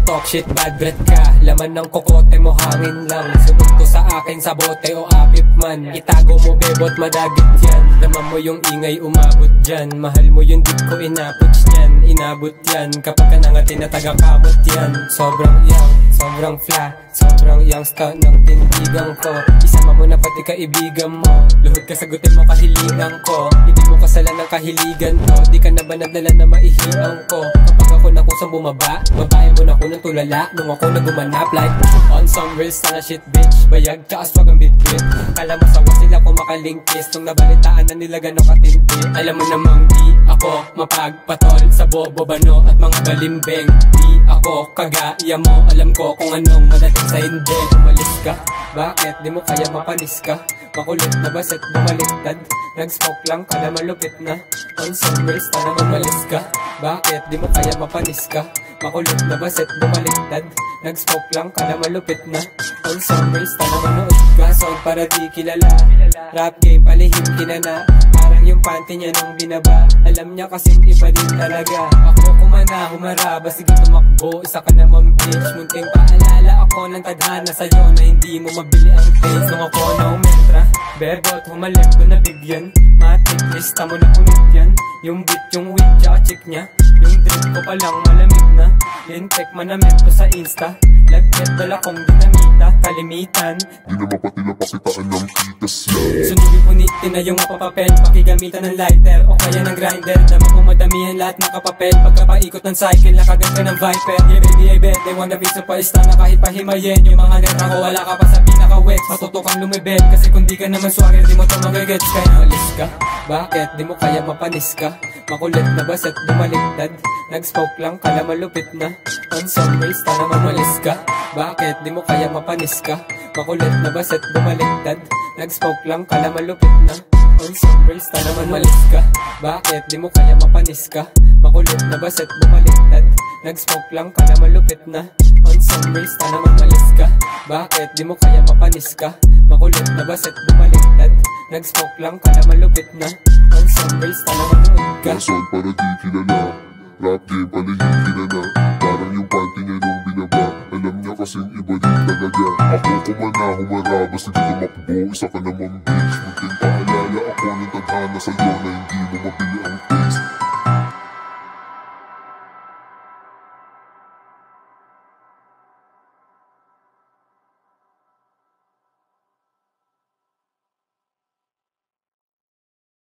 talk shit, bad breath ka. Laman ng kokote mo, hangin lang. Sunod ko sa akin sa bote o apip man. Itago mo bebot, madagit yan. Daman mo yung ingay, umabot dyan. Mahal mo yung dip ko, inaputs nyan. Inabot yan, kapag ka nangatin na taga-kamot yan. Sobrang young, sobrang flat, sobrang youngster ng tindigan ko. Isama mo na pati kaibigan mo. Luhod ka, sagutin mo kahilingan ko. Hindi mo kasalan ng kahiligan ko. Di ka na ba nagdala na maihiang ko? Kapag ako na kusang bumaba, babae mo na ko ng tulala. Nung ako na gumanap like on some real sana shit bitch. Bayag ka aswag ang bit-bit. Kala mo sawa sila kung makalingkis. Nung nabalitaan na nila gano'ng katinti. Alam mo namang di ako mapagpatol sa bobo-bano at mga balimbeng. Di ako kagaya mo, alam ko kung anong madating sa hindi. Umalis ka, bakit di mo kaya mapanis ka? Makulit na baset bumaliktad. Nag-smoke lang ka na malupit na. On some real sana umalis ka, bakit di mo kaya mapanis ka? Makulit na baset bumaliktad. Nag-smoke lang ka na malupit na. On some real sana manood ka. Sound para di kilala. Rap game palihim kinana. Parang yung panty niya nung binaba. Alam niya kasing iba din talaga. Ako kumana, humaraba, sige tumakbo. Isa ka naman bitch. Munting paalala ako ng tadhana sa'yo na hindi mo mabili ang taste. Nung ako na umentra, bebot, humalip ko na bigyan. Matik, lista mo na punit yan. Yung beat, yung weed, tsaka chick niya. Yung drip ko palang malamig na. Lintek manamit ko sa Insta. Lagket dala kong dinamita. Kalimitan, di na mapatila pakitaan ng kitas yan. sunugin punitin na yung mapapapel. Pakigamitan ng lighter o kaya ng grinder. Dama kong madamihan lahat ng kapapel. Pagkapaikot ng cycle, nakagat ka ng viper. Yeah baby, I bet they wanna be superstar na kahit pahimayin. Yung mga letra ko wala ka pa sa pinaka-wex. Matuto kang lumibet kasi kung di ka naman swagger, di mo to magagets. Kaya alis ka, bakit di mo kaya mapanis ka? Makulit na baset bumaliktad. Nag-smoke lang ka na malupit na. On some race na naman malis ka, bakit di mo kaya mapanis ka? Makulit na baset bumaliktad. Nag-smoke lang ka na malupit na. On some race na naman malis ka, bakit di mo kaya mapanis ka? Makulit na baset bumaliktad. Nag-smoke lang ka na malupit na. On some race na naman malis ka, bakit di mo kaya mapanis ka? Makulit na baset bumaliktad. Nag-smoke lang ka na malupit na. On some race na naman nood ka. Sound para di kilala. Rap game palihim kinana. Parang yung panty niya nung binaba. Alam niya kasing iba din talaga. Ako kumana, humaraba, sige tumakbo. Isa ka naman bitch. Munting paalala ako ng tadhana sa'yo na hindi mo mabili ang taste.